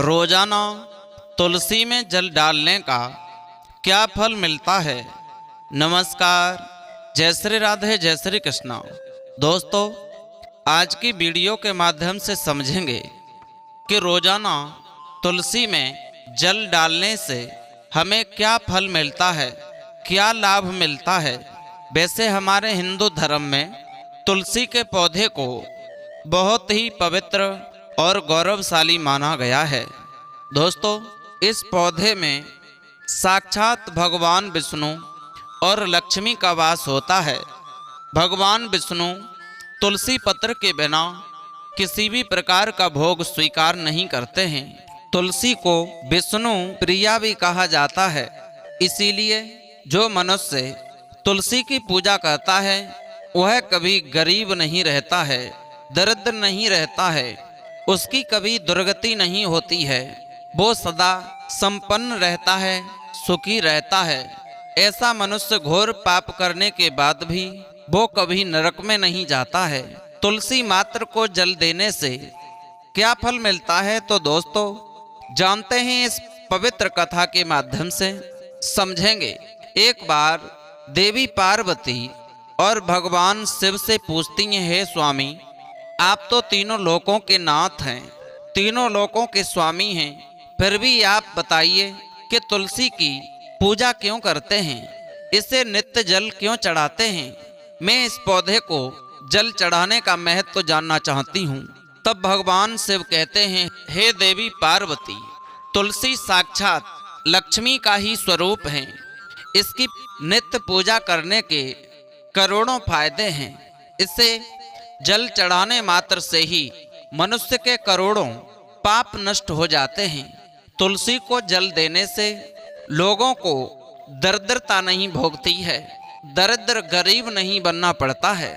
रोजाना तुलसी में जल डालने का क्या फल मिलता है। नमस्कार, जय श्री राधे, जय श्री कृष्णा। दोस्तों, आज की वीडियो के माध्यम से समझेंगे कि रोजाना तुलसी में जल डालने से हमें क्या फल मिलता है, क्या लाभ मिलता है। वैसे हमारे हिंदू धर्म में तुलसी के पौधे को बहुत ही पवित्र और गौरवशाली माना गया है। दोस्तों, इस पौधे में साक्षात भगवान विष्णु और लक्ष्मी का वास होता है। भगवान विष्णु तुलसी पत्र के बिना किसी भी प्रकार का भोग स्वीकार नहीं करते हैं। तुलसी को विष्णु प्रिया भी कहा जाता है। इसीलिए जो मनुष्य तुलसी की पूजा करता है वह कभी गरीब नहीं रहता है, दरिद्र नहीं रहता है, उसकी कभी दुर्गति नहीं होती है। वो सदा संपन्न रहता है, सुखी रहता है। ऐसा मनुष्य घोर पाप करने के बाद भी वो कभी नरक में नहीं जाता है। तुलसी मात्र को जल देने से क्या फल मिलता है, तो दोस्तों जानते हैं इस पवित्र कथा के माध्यम से समझेंगे। एक बार देवी पार्वती और भगवान शिव से पूछती हैं, हे स्वामी, आप तो तीनों लोकों के नाथ हैं, तीनों लोकों के स्वामी हैं, फिर भी आप बताइए कि तुलसी की पूजा क्यों करते हैं, इसे नित्य जल क्यों चढ़ाते हैं। मैं इस पौधे को जल चढ़ाने का महत्व जानना चाहती हूँ। तब भगवान शिव कहते हैं, हे देवी पार्वती, तुलसी साक्षात लक्ष्मी का ही स्वरूप है। इसकी नित्य पूजा करने के करोड़ों फायदे हैं। इसे जल चढ़ाने मात्र से ही मनुष्य के करोड़ों पाप नष्ट हो जाते हैं। तुलसी को जल देने से लोगों को दरिद्रता नहीं भोगती है, दरिद्र गरीब नहीं बनना पड़ता है।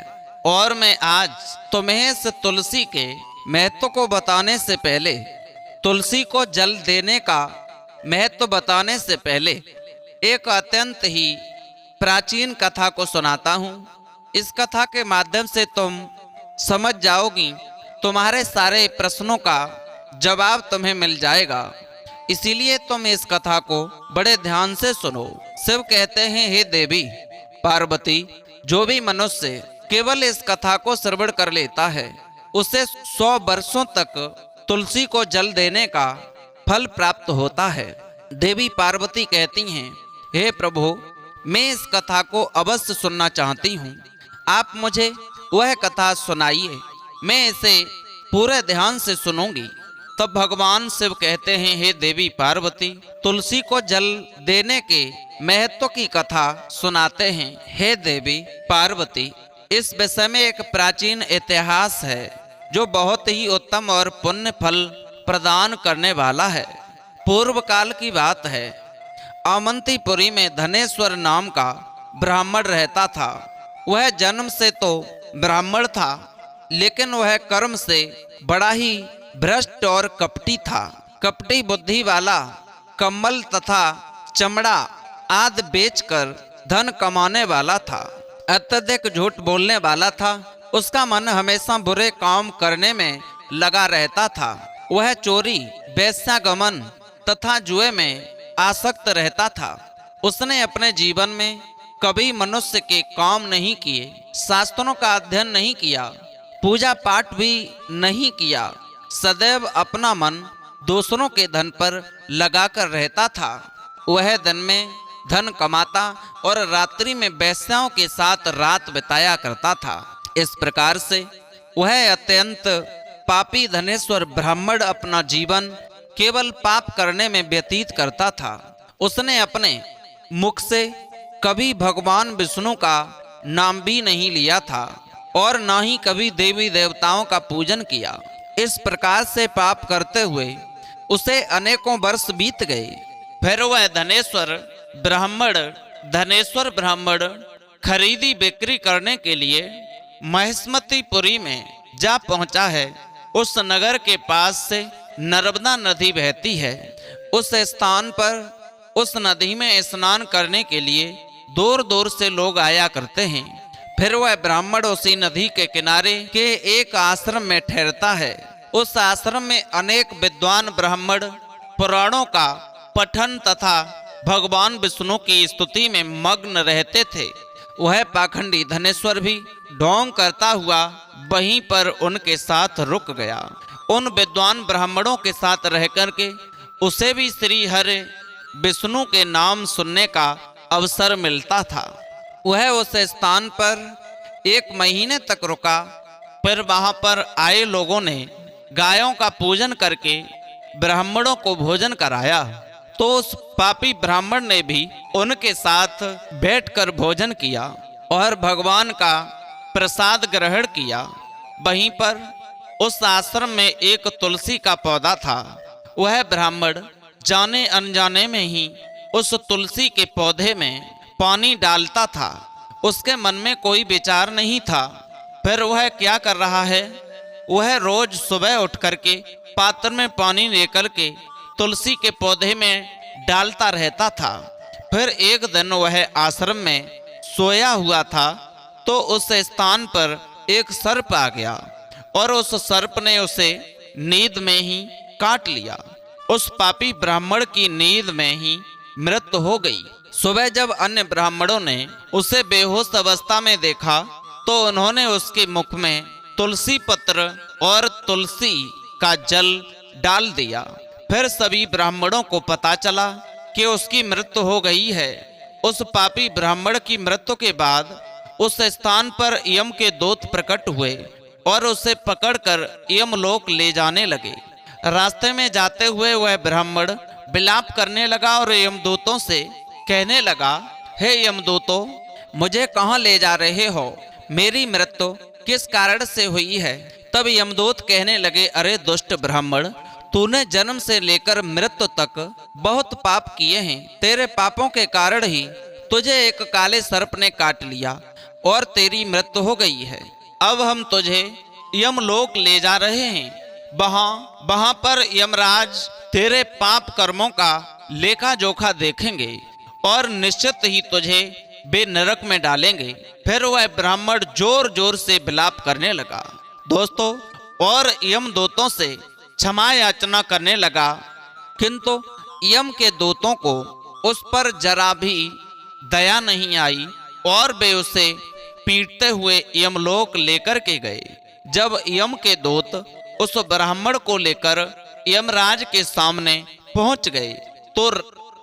और मैं आज तुम्हें इस तुलसी के महत्व को बताने से पहले, तुलसी को जल देने का महत्व बताने से पहले एक अत्यंत ही प्राचीन कथा को सुनाता हूँ। इस कथा के माध्यम से तुम समझ जाओगी, तुम्हारे सारे प्रश्नों का जवाब तुम्हें मिल जाएगा। इसीलिए तुम इस कथा को बड़े ध्यान से सुनो। शिव कहते हैं, हे देवी पार्वती, जो भी मनुष्य केवल इस कथा को श्रवण कर लेता है उसे 100 वर्षों तक तुलसी को जल देने का फल प्राप्त होता है। देवी पार्वती कहती हैं, हे प्रभु, मैं इस कथा को अवश्य सुनना चाहती हूँ। आप मुझे वह कथा सुनाइए, मैं इसे पूरे ध्यान से सुनूंगी। तब भगवान शिव कहते हैं, हे देवी पार्वती, तुलसी को जल देने के महत्व की कथा सुनाते हैं। हे देवी पार्वती, इस विषय में एक प्राचीन इतिहास है जो बहुत ही उत्तम और पुण्य फल प्रदान करने वाला है। पूर्व काल की बात है। अवंतीपुरी में धनेश्वर नाम का ब्राह्मण रहता था। वह जन्म से तो ब्राह्मण था, लेकिन वह कर्म से बड़ा ही भ्रष्ट और कपटी था। कपटी बुद्धि वाला कम्बल तथा चमड़ा आदि बेचकर धन कमाने वाला था। अत्यधिक झूठ बोलने वाला था। उसका मन हमेशा बुरे काम करने में लगा रहता था। वह चोरी, वेश्यागमन तथा जुए में आसक्त रहता था। उसने अपने जीवन में कभी मनुष्य के काम नहीं किए, शास्त्रों का अध्ययन नहीं किया, पूजा पाठ भी नहीं किया। सदैव अपना मन दूसरों के धन पर लगाकर रहता था। वह दिन में धन कमाता और रात्रि में वेश्याओं के साथ रात बिताया करता था। इस प्रकार से वह अत्यंत पापी धनेश्वर ब्राह्मण अपना जीवन केवल पाप करने में व्यतीत करता था। उसने अपने मुख से कभी भगवान विष्णु का नाम भी नहीं लिया था और ना ही कभी देवी देवताओं का पूजन किया। इस प्रकार से पाप करते हुए उसे अनेकों वर्ष बीत गए। फिर वह धनेश्वर ब्राह्मण खरीदी बिक्री करने के लिए महिष्मतीपुरी में जा पहुंचा है। उस नगर के पास से नर्मदा नदी बहती है। उस स्थान पर उस नदी में स्नान करने के लिए दूर दूर से लोग आया करते हैं। फिर वह ब्राह्मण उसी नदी के किनारे के एक आश्रम में ठहरता है। उस आश्रम में अनेक विद्वान ब्राह्मण पुराणों का पठन तथा भगवान विष्णु की स्तुति में मग्न रहते थे। वह पाखंडी धनेश्वर भी ढोंग करता हुआ वहीं पर उनके साथ रुक गया। उन विद्वान ब्राह्मणों के साथ रह करके उसे भी श्री हरि विष्णु के नाम सुनने का अवसर मिलता था। वह उस स्थान पर 1 महीने तक रुका। फिर वहां पर आए लोगों ने गायों का पूजन करके ब्राह्मणों को भोजन कराया, तो उस पापी ब्राह्मण ने भी उनके साथ बैठकर भोजन किया और भगवान का प्रसाद ग्रहण किया। वहीं पर उस आश्रम में एक तुलसी का पौधा था। वह ब्राह्मण जाने अनजाने में ही उस तुलसी के पौधे में पानी डालता था। उसके मन में कोई विचार नहीं था। फिर वह क्या कर रहा है, वह रोज सुबह उठ करके पात्र में पानी लेकर के तुलसी के पौधे में डालता रहता था। फिर एक दिन वह आश्रम में सोया हुआ था, तो उस स्थान पर एक सर्प आ गया और उस सर्प ने उसे नींद में ही काट लिया। उस पापी ब्राह्मण की नींद में ही मृत्यु हो गई। सुबह जब अन्य ब्राह्मणों ने उसे बेहोश अवस्था में देखा, तो उन्होंने उसके मुख में तुलसी पत्र और तुलसी का जल डाल दिया। फिर सभी ब्राह्मणों को पता चला कि उसकी मृत्यु हो गई है। उस पापी ब्राह्मण की मृत्यु के बाद उस स्थान पर यम के दूत प्रकट हुए और उसे पकड़कर यमलोक ले जाने लगे। रास्ते में जाते हुए वह ब्राह्मण विलाप करने लगा और यमदूतों से कहने लगा, हे यमदूतों, मुझे कहाँ ले जा रहे हो? मेरी मृत्यु किस कारण से हुई है? तब यमदूत कहने लगे, अरे दुष्ट ब्राह्मण, तूने जन्म से लेकर मृत्यु तक बहुत पाप किए हैं। तेरे पापों के कारण ही तुझे एक काले सर्प ने काट लिया और तेरी मृत्यु हो गई है। अब हम तुझे यमलोक ले जा रहे हैं। वहां पर यमराज तेरे पाप कर्मों का लेखा जोखा देखेंगे और निश्चित ही तुझे वे नरक में डालेंगे। फिर वह ब्राह्मण जोर जोर से विलाप करने लगा दोस्तों, और यमदूतों से क्षमा याचना करने लगा, किंतु यम के दूतों को उस पर जरा भी दया नहीं आई और वे उसे पीटते हुए यमलोक लेकर के गए। जब यम के दूत उस ब्राह्मण को लेकर यमराज के सामने पहुंच गए, तो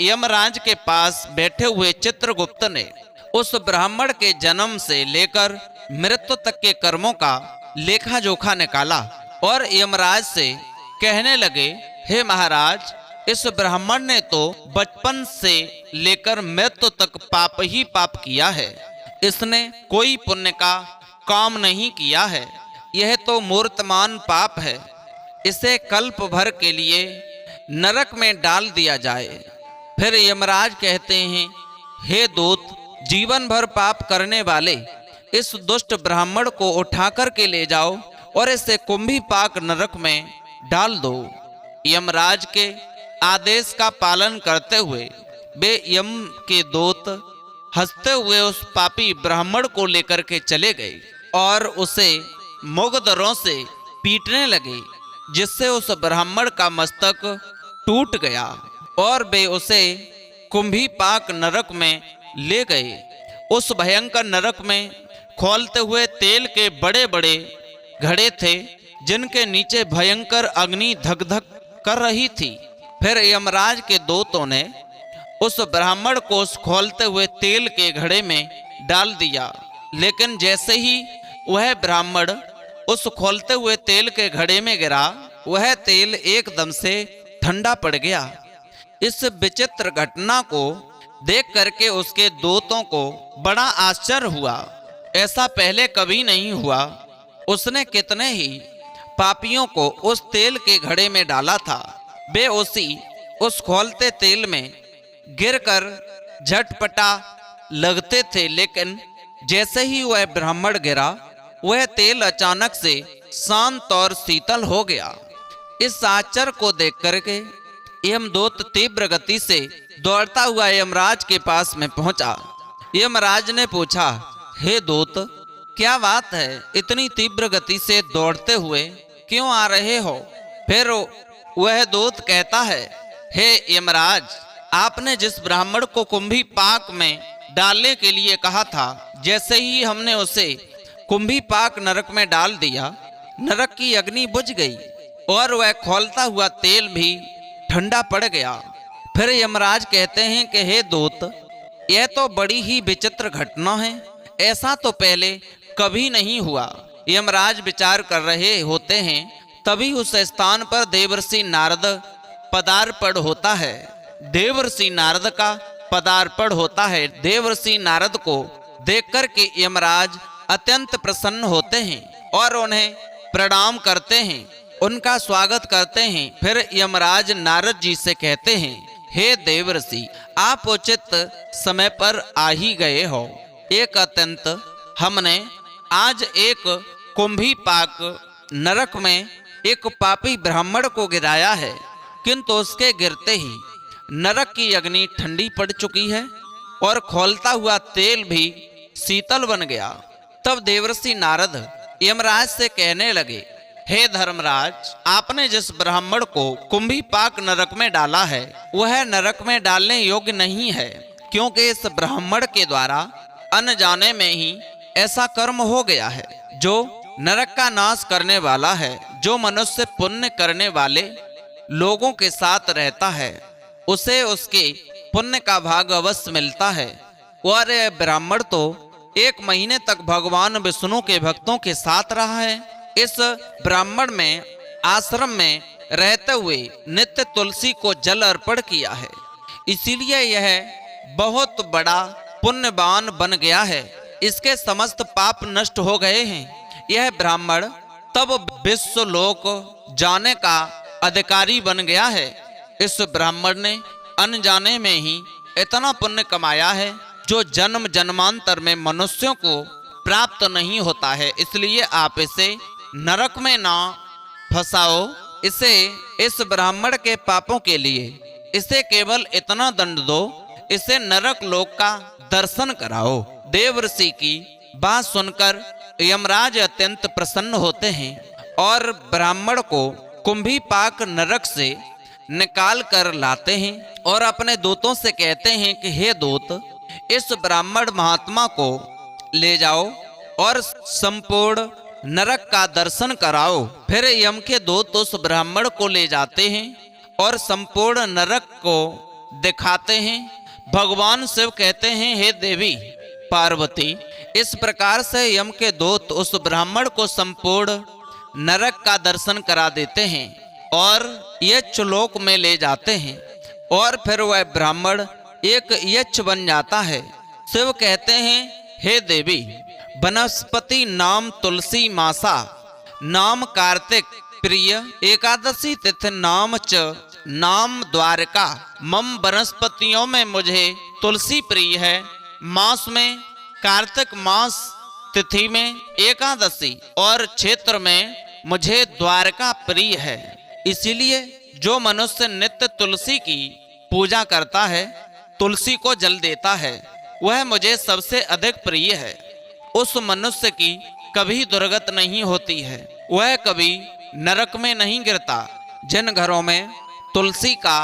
यमराज के पास बैठे हुए चित्रगुप्त ने उस ब्राह्मण के जन्म से लेकर मृत्यु तक के कर्मों का लेखा जोखा निकाला और यमराज से कहने लगे, हे महाराज, इस ब्राह्मण ने तो बचपन से लेकर मृत्यु तक पाप ही पाप किया है। इसने कोई पुण्य का काम नहीं किया है। यह तो मूर्तमान पाप है। इसे कल्प भर के लिए नरक में डाल दिया जाए। फिर यमराज कहते हैं, हे दूत, जीवन भर पाप करने वाले इस दुष्ट ब्राह्मण को उठा कर के ले जाओ और इसे कुंभी पाक नरक में डाल दो। यमराज के आदेश का पालन करते हुए वे यम के दूत हंसते हुए उस पापी ब्राह्मण को लेकर के चले गए और उसे मुगदरों से पीटने लगे, जिससे उस ब्राह्मण का मस्तक टूट गया और वे उसे कुंभी पाक नरक में ले गए। उस भयंकर नरक में खौलते हुए तेल के बड़े बड़े घड़े थे, जिनके नीचे भयंकर अग्नि धक धक कर रही थी। फिर यमराज के दूतों ने उस ब्राह्मण को उस खौलते हुए तेल के घड़े में डाल दिया, लेकिन जैसे ही वह ब्राह्मण उस खौलते हुए तेल के घड़े में गिरा, वह तेल एकदम से ठंडा पड़ गया। इस विचित्र घटना को देख करके उसके दूतों को बड़ा आश्चर्य हुआ। ऐसा पहले कभी नहीं हुआ। उसने कितने ही पापियों को उस तेल के घड़े में डाला था। वे उस खौलते तेल में गिरकर झटपटा लगते थे, लेकिन जैसे ही वह ब्राह्मण गिरा, वह तेल अचानक से शांत और शीतल हो गया। इस आश्चर्य को देख करके यमदूत तीव्र गति से दौड़ता हुआ यमराज के पास में पहुंचा। यमराज ने पूछा, हे दूत, क्या बात है? इतनी तीव्र गति से दौड़ते हुए क्यों आ रहे हो? फिर वह दूत कहता है, हे यमराज, आपने जिस ब्राह्मण को कुंभी पाक में डालने के लिए कहा था, जैसे ही हमने उसे कुंभी पाक नरक में डाल दिया, नरक की अग्नि बुझ गई और वह खौलता हुआ तेल भी ठंडा पड़ गया। फिर यमराज कहते हैं कि हे दूत, यह तो बड़ी ही विचित्र घटना है, ऐसा तो पहले कभी नहीं हुआ। यमराज विचार कर रहे होते हैं, तभी उस स्थान पर देवर्षि नारद पदार्पण होता है। देवर्षि नारद का पदार्पण होता है। देवर्षि नारद को देखकर के यमराज अत्यंत प्रसन्न होते हैं और उन्हें प्रणाम करते हैं, उनका स्वागत करते हैं। फिर यमराज नारद जी से कहते हैं, हे देवर्षि, आप उचित समय पर आ ही गए हो। एक अत्यंत हमने आज एक कुंभी पाक नरक में एक पापी ब्राह्मण को गिराया है, किंतु उसके गिरते ही नरक की अग्नि ठंडी पड़ चुकी है और खौलता हुआ तेल भी शीतल बन गया। तब देवर्षि नारद यमराज से कहने लगे, हे धर्मराज, आपने जिस ब्राह्मण को कुंभी पाक नरक में डाला है, वह नरक में डालने योग्य नहीं है, क्योंकि इस ब्राह्मण के द्वारा अनजाने में ही ऐसा कर्म हो गया है जो नरक का नाश करने वाला है। जो मनुष्य पुण्य करने वाले लोगों के साथ रहता है, उसे उसके पुण्य का भाग अवश्य मिलता है। और यह ब्राह्मण तो 1 महीने तक भगवान विष्णु के भक्तों के साथ रहा है। इस ब्राह्मण में आश्रम में रहते हुए नित्य तुलसी को जल अर्पण किया है, इसीलिए यह बहुत बड़ा पुण्यवान बन गया है। इसके समस्त पाप नष्ट हो गए हैं। यह ब्राह्मण तब विश्वलोक जाने का अधिकारी बन गया है। इस ब्राह्मण ने अनजाने में ही इतना पुण्य कमाया है जो जन्म जन्मांतर में मनुष्यों को प्राप्त नहीं होता है। इसलिए आप इसे नरक में ना फंसाओ। इसे इस ब्राह्मण के पापों के लिए इसे केवल इतना दंड दो, इसे नरक लोक का दर्शन कराओ। देवर्षि की बात सुनकर यमराज अत्यंत प्रसन्न होते हैं और ब्राह्मण को कुंभी पाक नरक से निकाल कर लाते हैं और अपने दूतों से कहते हैं कि हे दूत, इस ब्राह्मण महात्मा को ले जाओ और संपूर्ण नरक का दर्शन कराओ। फिर यम के दूत उस ब्राह्मण को ले जाते हैं और संपूर्ण नरक को दिखाते हैं। भगवान शिव कहते हैं, हे देवी पार्वती, इस प्रकार से यम के दूत उस ब्राह्मण को संपूर्ण नरक का दर्शन करा देते हैं और यक्षलोक में ले जाते हैं और फिर वह ब्राह्मण एक यक्ष बन जाता है। शिव कहते हैं, हे देवी, वनस्पति नाम तुलसी मासा, नाम कार्तिक प्रिय, एकादशी तिथि नाम च नाम द्वारका। मम वनस्पतियों में मुझे तुलसी प्रिय है, मास में कार्तिक मास, तिथि में एकादशी और क्षेत्र में मुझे द्वारका प्रिय है। इसीलिए जो मनुष्य नित्य तुलसी की पूजा करता है, तुलसी को जल देता है, वह मुझे सबसे अधिक प्रिय है। उस मनुष्य की कभी दुर्गति नहीं होती है, वह कभी नरक में नहीं गिरता। जिन घरों में तुलसी का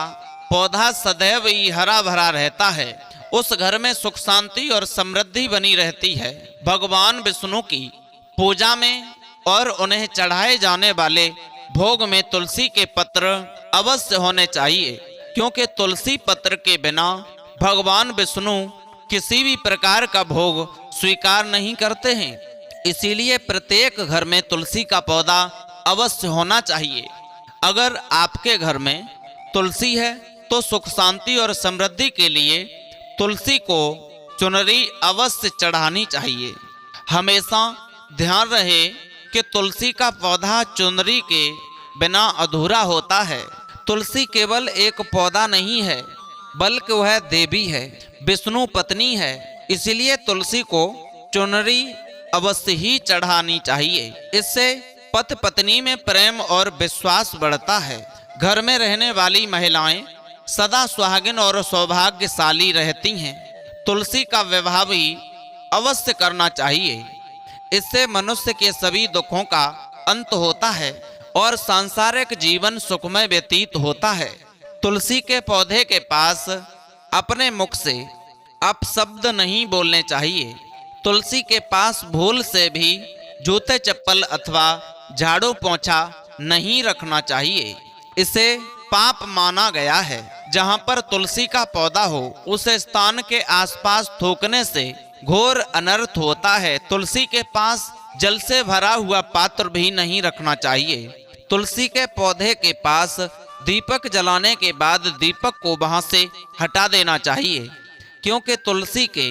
पौधा सदैव ही हरा भरा रहता है, उस घर में सुख शांति और समृद्धि बनी रहती है। भगवान विष्णु की पूजा में और उन्हें चढ़ाए जाने वाले भोग में तुलसी के पत्र अवश्य होने चाहिए, क्योंकि तुलसी पत्र के बिना भगवान विष्णु किसी भी प्रकार का भोग स्वीकार नहीं करते हैं। इसीलिए प्रत्येक घर में तुलसी का पौधा अवश्य होना चाहिए। अगर आपके घर में तुलसी है तो सुख शांति और समृद्धि के लिए तुलसी को चुनरी अवश्य चढ़ानी चाहिए। हमेशा ध्यान रहे कि तुलसी का पौधा चुनरी के बिना अधूरा होता है। तुलसी केवल एक पौधा नहीं है, बल्कि वह देवी है, विष्णु पत्नी है। इसलिए तुलसी को चुनरी अवश्य ही चढ़ानी चाहिए। इससे पति पत्नी में प्रेम और विश्वास बढ़ता है। घर में रहने वाली महिलाएं सदा सुहागिन और सौभाग्यशाली रहती हैं। तुलसी का विवाह भी अवश्य करना चाहिए। इससे मनुष्य के सभी दुखों का अंत होता है और सांसारिक जीवन सुखमय व्यतीत होता है। तुलसी के पौधे के पास अपने मुख से अपशब्द नहीं बोलने चाहिए। तुलसी के पास भूल से भी जूते चप्पल अथवा झाड़ू पोंछा नहीं रखना चाहिए। इसे पाप माना गया है। जहाँ पर तुलसी का पौधा हो उस स्थान के आसपास थूकने से घोर अनर्थ होता है। तुलसी के पास जल से भरा हुआ पात्र भी नहीं रखना चाहिए। तुलसी के पौधे के पास दीपक जलाने के बाद दीपक को वहां से हटा देना चाहिए, क्योंकि तुलसी के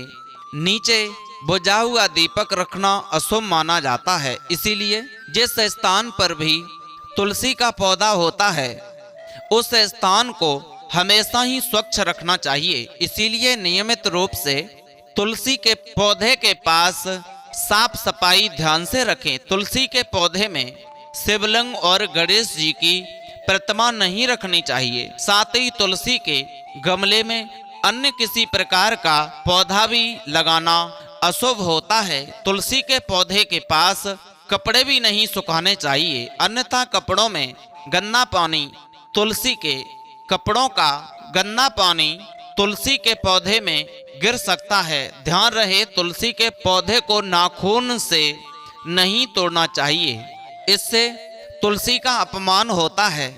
नीचे बुझा हुआ दीपक रखना अशुभ माना जाता है। इसीलिए जिस स्थान पर भी तुलसी का पौधा होता है उस स्थान को हमेशा ही स्वच्छ रखना चाहिए। इसीलिए नियमित रूप से तुलसी के पौधे के पास साफ सफाई ध्यान से रखें। तुलसी के पौधे में शिवलिंग और गणेश जी की प्रतिमा नहीं रखनी चाहिए। साथ ही तुलसी के गमले में अन्य किसी प्रकार का पौधा भी लगाना अशुभ होता है। तुलसी के पौधे के पास कपड़े भी नहीं सुखाने चाहिए, अन्यथा कपड़ों में गंदा पानी तुलसी के कपड़ों का गंदा पानी तुलसी के पौधे में गिर सकता है। ध्यान रहे, तुलसी के पौधे को नाखून से नहीं तोड़ना चाहिए, इससे तुलसी का अपमान होता है।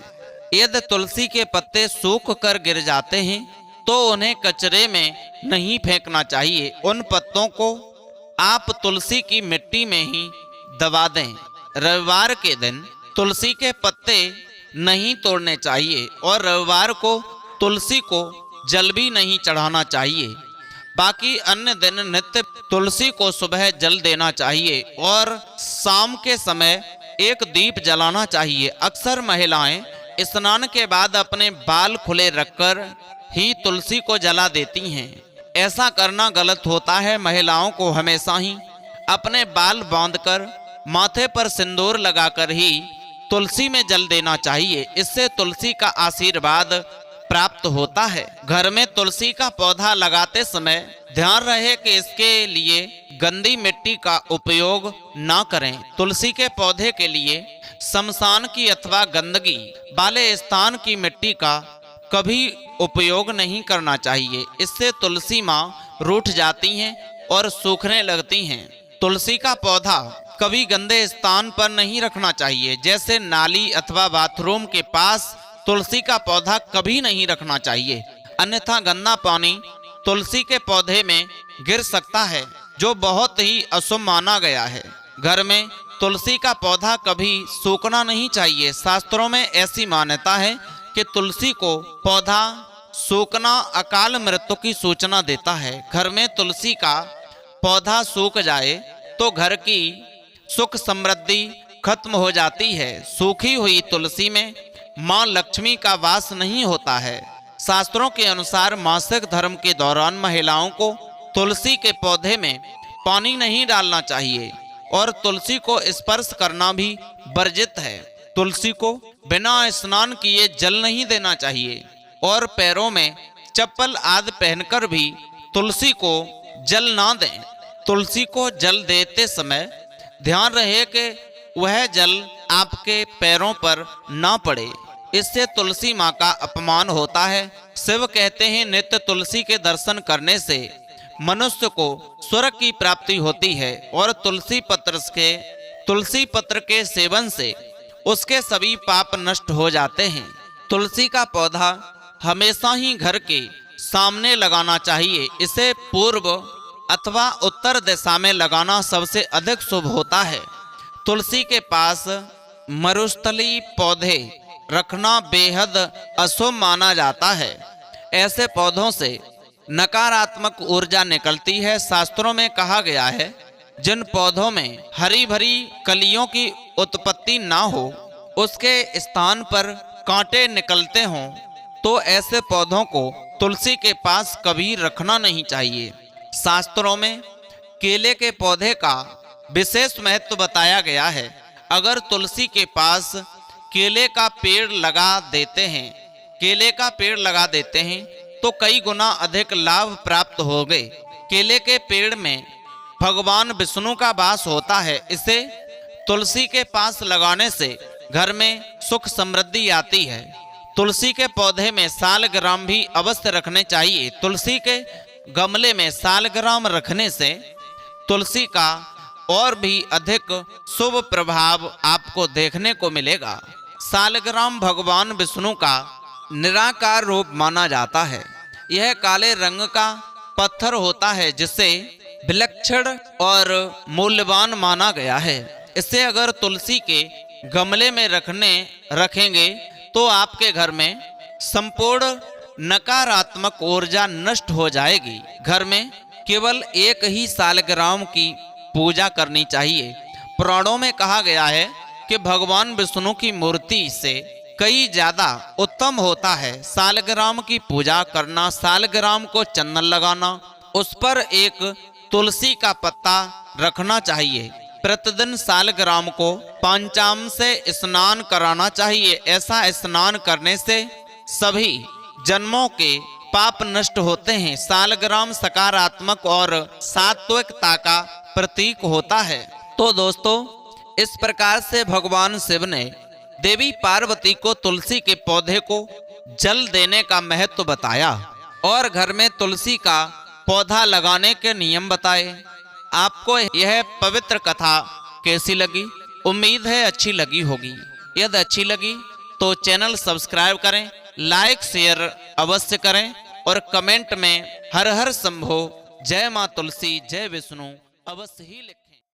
यदि तुलसी के पत्ते सूख कर गिर जाते हैं तो उन्हें कचरे में नहीं फेंकना चाहिए। उन पत्तों को आप तुलसी की मिट्टी में ही दबा दें। रविवार के दिन तुलसी के पत्ते नहीं तोड़ने चाहिए और रविवार को तुलसी को जल भी नहीं चढ़ाना चाहिए। बाकी अन्य दिन नित्य तुलसी को सुबह जल देना चाहिए और शाम के समय एक दीप जलाना चाहिए। अक्सर महिलाएं स्नान के बाद अपने बाल खुले रखकर ही तुलसी को जला देती हैं। ऐसा करना गलत होता है। महिलाओं को हमेशा ही अपने बाल बांधकर माथे पर सिंदूर लगाकर ही तुलसी में जल देना चाहिए। इससे तुलसी का आशीर्वाद प्राप्त होता है। घर में तुलसी का पौधा लगाते समय ध्यान रहे कि इसके लिए गंदी मिट्टी का उपयोग ना करें। तुलसी के पौधे के लिए शमशान की अथवा गंदगी वाले स्थान की मिट्टी का कभी उपयोग नहीं करना चाहिए। इससे तुलसी माँ रूठ जाती हैं और सूखने लगती हैं। तुलसी का पौधा कभी गंदे स्थान पर नहीं रखना चाहिए, जैसे नाली अथवा बाथरूम के पास तुलसी का पौधा कभी नहीं रखना चाहिए, अन्यथा गंदा पानी तुलसी के पौधे में गिर सकता है, जो बहुत ही अशुभ माना गया है। घर में तुलसी का पौधा कभी सूखना नहीं चाहिए। शास्त्रों में ऐसी मान्यता है कि तुलसी को पौधा सूखना अकाल मृत्यु की सूचना देता है। घर में तुलसी का पौधा सूख जाए तो घर की सुख समृद्धि खत्म हो जाती है। सूखी हुई तुलसी में मां लक्ष्मी का वास नहीं होता है। शास्त्रों के अनुसार मासिक धर्म के दौरान महिलाओं को तुलसी के पौधे में पानी नहीं डालना चाहिए और तुलसी को स्पर्श करना भी वर्जित है। तुलसी को बिना स्नान किए जल नहीं देना चाहिए और पैरों में चप्पल आदि पहनकर भी तुलसी को जल ना दें। तुलसी को जल देते समय ध्यान रहे कि वह जल आपके पैरों पर ना पड़े, इससे तुलसी माँ का अपमान होता है। शिव कहते हैं नित्य तुलसी के दर्शन करने से मनुष्य को स्वर्ग की प्राप्ति होती है और तुलसी पत्र के सेवन से उसके सभी पाप नष्ट हो जाते हैं। तुलसी का पौधा हमेशा ही घर के सामने लगाना चाहिए। इसे पूर्व अथवा उत्तर दिशा में लगाना सबसे अधिक शुभ होता है। तुलसी के पास मरुस्थली पौधे रखना बेहद अशुभ माना जाता है। ऐसे पौधों से नकारात्मक ऊर्जा निकलती है। शास्त्रों में कहा गया है जिन पौधों में हरी भरी कलियों की उत्पत्ति ना हो, उसके स्थान पर कांटे निकलते हों, तो ऐसे पौधों को तुलसी के पास कभी रखना नहीं चाहिए। शास्त्रों में केले के पौधे का विशेष महत्व बताया गया है। अगर तुलसी के पास केले का पेड़ लगा देते हैं तो कई गुना अधिक लाभ प्राप्त होंगे। केले के पेड़ में भगवान विष्णु का वास होता है। इसे तुलसी के पास लगाने से घर में सुख समृद्धि आती है। तुलसी के पौधे में सालग्राम भी अवश्य रखने चाहिए। तुलसी के गमले में सालग्राम रखने से तुलसी का और भी अधिक शुभ प्रभाव आपको देखने को मिलेगा। सालग्राम भगवान विष्णु का निराकार रूप माना जाता है। यह काले रंग का पत्थर होता है जिसे विलक्षण और मूल्यवान माना गया है। इसे अगर तुलसी के गमले में रखेंगे तो आपके घर में संपूर्ण नकारात्मक ऊर्जा नष्ट हो जाएगी। घर में केवल एक ही सालग्राम की पूजा करनी चाहिए। पुराणों में कहा गया है कि भगवान विष्णु की मूर्ति से कई ज्यादा उत्तम होता है सालग्राम की पूजा करना। सालग्राम को चंदन लगाना, उस पर एक तुलसी का पत्ता रखना चाहिए। प्रतिदिन सालग्राम को पंचामृत से स्नान कराना चाहिए। ऐसा स्नान करने से सभी जन्मों के पाप नष्ट होते हैं। सालग्राम सकारात्मक और सात्विकता का प्रतीक होता है। तो दोस्तों, इस प्रकार से भगवान शिव ने देवी पार्वती को तुलसी के पौधे को जल देने का महत्व बताया और घर में तुलसी का पौधा लगाने के नियम बताए। आपको यह पवित्र कथा कैसी लगी? उम्मीद है अच्छी लगी होगी। यदि अच्छी लगी तो चैनल सब्सक्राइब करें, लाइक शेयर अवश्य करें और कमेंट में हर हर शंभो, जय मां तुलसी, जय विष्णु अवश्य ही लिखें।